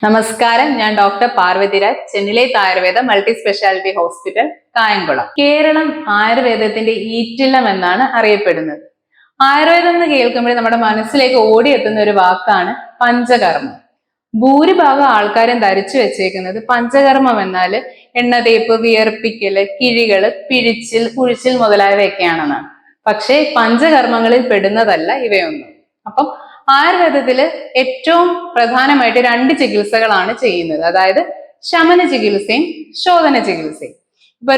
നമസ്കാരം, ഞാൻ doctor Parvathiraj, Chennilethu Ayurveda multi speciality hospital, Kayamkulam. Keralam ആയുർവേദത്തിന്റെ ഈറ്റില്ലം എന്നാണ് അറിയപ്പെടുന്നത്. ആയുർവേദം എന്ന് കേൾക്കുമ്പോൾ നമ്മുടെ മനസ്സിലേക്ക് ഓടിയെത്തുന്ന ഒരു വാക്കാണ് പഞ്ചകർമ്മം. ഭൂരിഭാഗം ആൾക്കാരും ധരിച്ചു വെച്ചേക്കുന്നത് പഞ്ചകർമ്മം എന്നാൽ എണ്ണ തേപ്പ്, വിയർപ്പിക്കല്, കിഴികള്, പിഴിച്ചിൽ, കുഴിച്ചിൽ മുതലായവയൊക്കെയാണെന്നാണ്. പക്ഷേ പഞ്ചകർമ്മങ്ങളിൽ പെടുന്നതല്ല ഇവയൊന്നും. അപ്പം ആയുർവേദത്തില് ഏറ്റവും പ്രധാനമായിട്ട് രണ്ട് ചികിത്സകളാണ് ചെയ്യുന്നത്. അതായത് ശമന ചികിത്സയും ശോധന ചികിത്സയും. ഇപ്പൊ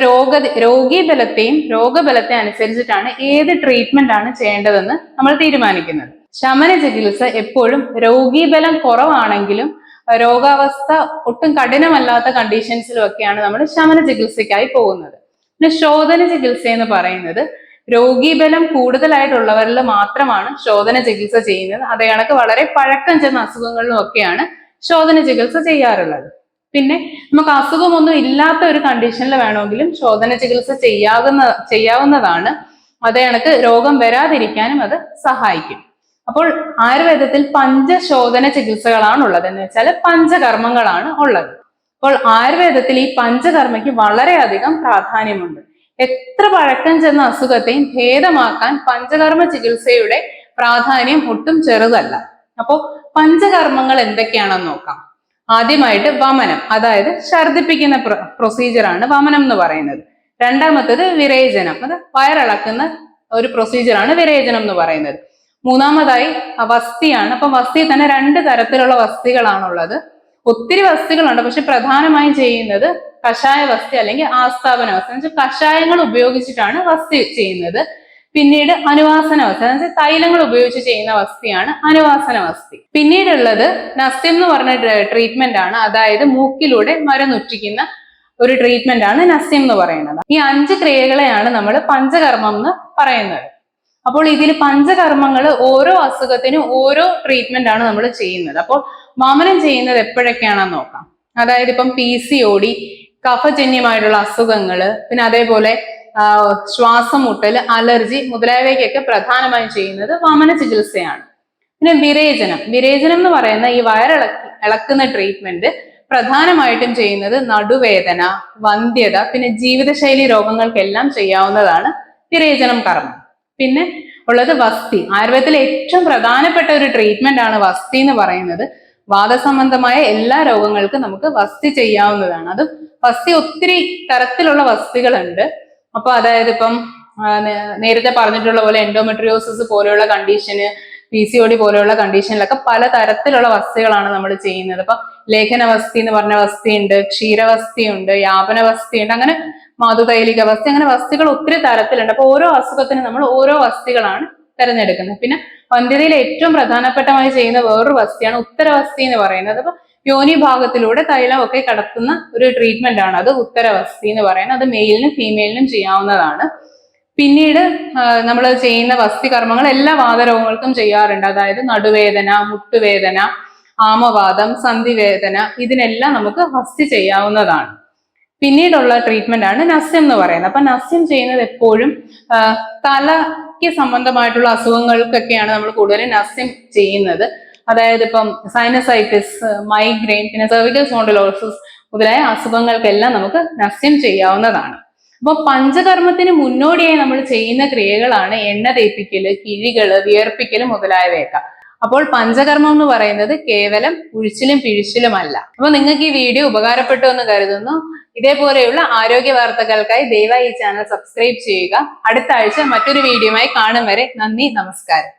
രോഗീബലത്തെയും രോഗബലത്തെയും അനുസരിച്ചിട്ടാണ് ഏത് ട്രീറ്റ്മെന്റ് ആണ് ചെയ്യേണ്ടതെന്ന് നമ്മൾ തീരുമാനിക്കുന്നത്. ശമന ചികിത്സ എപ്പോഴും രോഗീബലം കുറവാണെങ്കിലും രോഗാവസ്ഥ ഒട്ടും കഠിനമല്ലാത്ത കണ്ടീഷൻസിലും ഒക്കെയാണ് നമ്മൾ ശമന ചികിത്സയ്ക്കായി പോകുന്നത്. പിന്നെ ശോധന ചികിത്സ എന്ന് പറയുന്നത് രോഗീബലം കൂടുതലായിട്ടുള്ളവരിൽ മാത്രമാണ് ശോധന ചികിത്സ ചെയ്യുന്നത്. അതേ കണക്ക് വളരെ പഴക്കം ചെന്ന അസുഖങ്ങളിലും ഒക്കെയാണ് ശോധന ചികിത്സ ചെയ്യാറുള്ളത്. പിന്നെ നമുക്ക് അസുഖമൊന്നും ഇല്ലാത്ത ഒരു കണ്ടീഷനിൽ വേണമെങ്കിലും ശോധന ചികിത്സ ചെയ്യാവുന്നതാണ്. അതേ കണക്ക് രോഗം വരാതിരിക്കാനും അത് സഹായിക്കും. അപ്പോൾ ആയുർവേദത്തിൽ പഞ്ചശോധന ചികിത്സകളാണ് ഉള്ളത്, എന്ന് വെച്ചാൽ പഞ്ചകർമ്മങ്ങളാണ് ഉള്ളത്. അപ്പോൾ ആയുർവേദത്തിൽ ഈ പഞ്ചകർമ്മയ്ക്ക് വളരെയധികം പ്രാധാന്യമുണ്ട്. എത്ര പഴക്കം ചെന്ന അസുഖത്തെയും ഭേദമാക്കാൻ പഞ്ചകർമ്മ ചികിത്സയുടെ പ്രാധാന്യം ഒട്ടും ചെറുതല്ല. അപ്പോൾ പഞ്ചകർമ്മങ്ങൾ എന്തൊക്കെയാണെന്ന് നോക്കാം. ആദ്യമായിട്ട് വമനം, അതായത് ഛർദിപ്പിക്കുന്ന പ്രൊസീജിയറാണ് വമനം എന്ന് പറയുന്നത്. രണ്ടാമത്തത് വിരേചനം, അത് വയറിളക്കുന്ന ഒരു പ്രൊസീജിയറാണ് വിരേചനം എന്ന് പറയുന്നത്. മൂന്നാമതായി വസ്തിയാണ്. അപ്പൊ വസ്തി തന്നെ രണ്ട് തരത്തിലുള്ള വസ്തികളാണുള്ളത്. ഒത്തിരി വസ്തികളുണ്ട്, പക്ഷെ പ്രധാനമായും ചെയ്യുന്നത് കഷായ വസ്തി അല്ലെങ്കിൽ ആസ്ഥാപന വസ്തി, എന്ന് വെച്ചാൽ കഷായങ്ങൾ ഉപയോഗിച്ചിട്ടാണ് വസ്തി ചെയ്യുന്നത്. പിന്നീട് അനുവാസന വസ്തി, എന്ന് വെച്ചാൽ തൈലങ്ങൾ ഉപയോഗിച്ച് ചെയ്യുന്ന വസ്തിയാണ് അനുവാസന വസ്തി. പിന്നീടുള്ളത് നസ്യം എന്ന് പറഞ്ഞ ട്രീറ്റ്മെന്റ് ആണ്. അതായത് മൂക്കിലൂടെ മരുന്നുറ്റിക്കുന്ന ഒരു ട്രീറ്റ്മെന്റ് ആണ് നസ്യം എന്ന് പറയുന്നത്. ഈ 5 ക്രിയകളെയാണ് നമ്മൾ പഞ്ചകർമ്മം എന്ന് പറയുന്നത്. അപ്പോൾ ഇതിൽ പഞ്ചകർമ്മങ്ങൾ ഓരോ അസുഖത്തിനും ഓരോ ട്രീറ്റ്മെന്റ് ആണ് നമ്മൾ ചെയ്യുന്നത്. അപ്പോൾ വമനം ചെയ്യുന്നത് എപ്പോഴൊക്കെയാണെന്ന് നോക്കാം. അതായത് ഇപ്പം PCOD, കഫജന്യമായിട്ടുള്ള അസുഖങ്ങള്, പിന്നെ അതേപോലെ ശ്വാസം മുട്ടൽ, അലർജി മുതലായവയ്ക്കൊക്കെ പ്രധാനമായും ചെയ്യുന്നത് വമന ചികിത്സയാണ്. പിന്നെ വിരേചനം എന്ന് പറയുന്ന ഈ ഇളക്കുന്ന ട്രീറ്റ്മെന്റ് പ്രധാനമായിട്ടും ചെയ്യുന്നത് നടുവേദന, വന്ധ്യത, പിന്നെ ജീവിതശൈലി രോഗങ്ങൾക്കെല്ലാം ചെയ്യാവുന്നതാണ് വിരേചനം കർമ്മം. പിന്നെ ഉള്ളത് വസ്തി. ആയുർവേദത്തിലെ ഏറ്റവും പ്രധാനപ്പെട്ട ഒരു ട്രീറ്റ്മെന്റ് ആണ് വസ്തി എന്ന് പറയുന്നത്. വാദസംബന്ധമായ എല്ലാ രോഗങ്ങൾക്കും നമുക്ക് വസ്തി ചെയ്യാവുന്നതാണ്. അത് വസ്തി ഒത്തിരി തരത്തിലുള്ള വസ്തികളുണ്ട്. അപ്പൊ അതായത് ഇപ്പം നേരത്തെ പറഞ്ഞിട്ടുള്ള പോലെ എൻഡോമെട്രിയോസിസ് പോലെയുള്ള കണ്ടീഷന്, PCOD പോലെയുള്ള കണ്ടീഷനിലൊക്കെ പല തരത്തിലുള്ള വസ്തികളാണ് നമ്മൾ ചെയ്യുന്നത്. അപ്പൊ ലേഖനവസ്തി എന്ന് പറഞ്ഞ വസ്തി ഉണ്ട്, ക്ഷീരവസ്തി ഉണ്ട്, യാപനവസ്തി ഉണ്ട്, അങ്ങനെ മാതുതൈലിക വസ്തി, അങ്ങനെ വസ്തികൾ ഒത്തിരി തരത്തിലുണ്ട്. അപ്പൊ ഓരോ അസുഖത്തിനും നമ്മൾ ഓരോ വസ്തികളാണ് തിരഞ്ഞെടുക്കുന്നത്. പിന്നെ വന്ധ്യതയിൽ ഏറ്റവും പ്രധാനപ്പെട്ടമായി ചെയ്യുന്ന വേറൊരു വസ്തിയാണ് ഉത്തരവസ്തി എന്ന് പറയുന്നത്. അപ്പൊ യോനി ഭാഗത്തിലൂടെ തൈലമൊക്കെ കടത്തുന്ന ഒരു ട്രീറ്റ്മെന്റ് ആണ് അത് ഉത്തരവസ്തി എന്ന് പറയുന്നത്. അത് മെയിലിനും ഫീമെയിലിനും ചെയ്യാവുന്നതാണ്. പിന്നീട് നമ്മൾ ചെയ്യുന്ന വസ്തി കർമ്മങ്ങൾ എല്ലാ വാതരോഗങ്ങൾക്കും ചെയ്യാറുണ്ട്. അതായത് നടുവേദന, മുട്ടുവേദന, ആമവാദം, സന്ധിവേദന, ഇതിനെല്ലാം നമുക്ക് വസ്തി ചെയ്യാവുന്നതാണ്. പിന്നീടുള്ള ട്രീറ്റ്മെന്റ് ആണ് നസ്യം എന്ന് പറയുന്നത്. അപ്പൊ നസ്യം ചെയ്യുന്നത് എപ്പോഴും തലയ്ക്ക് സംബന്ധമായിട്ടുള്ള അസുഖങ്ങൾക്കൊക്കെയാണ് നമ്മൾ കൂടുതലും നസ്യം ചെയ്യുന്നത്. അതായത് ഇപ്പം സൈനസൈറ്റിസ്, മൈഗ്രെയിൻ, പിന്നെ സെർവിക്കൽ സ്പോണ്ടിലോസിസ് മുതലായ അസുഖങ്ങൾക്കെല്ലാം നമുക്ക് നസ്യം ചെയ്യാവുന്നതാണ്. അപ്പൊ പഞ്ചകർമ്മത്തിന് മുന്നോടിയായി നമ്മൾ ചെയ്യുന്ന ക്രിയകളാണ് എണ്ണ തേപ്പിക്കല്, കിഴികള്, വിയർപ്പിക്കല് മുതലായവയൊക്കെ. അപ്പോൾ പഞ്ചകർമ്മം എന്ന് പറയുന്നത് കേവലം ഉഴിച്ചിലും പിഴിച്ചിലുമല്ല. അപ്പൊ നിങ്ങൾക്ക് ഈ വീഡിയോ ഉപകാരപ്പെട്ടു എന്ന് കരുതുന്നു. ഇതേപോലെയുള്ള ആരോഗ്യ വാർത്തകൾക്കായി ദയവായി ഈ ചാനൽ സബ്സ്ക്രൈബ് ചെയ്യുക. അടുത്ത ആഴ്ച മറ്റൊരു വീഡിയോയുമായി കാണും വരെ നന്ദി, നമസ്കാരം.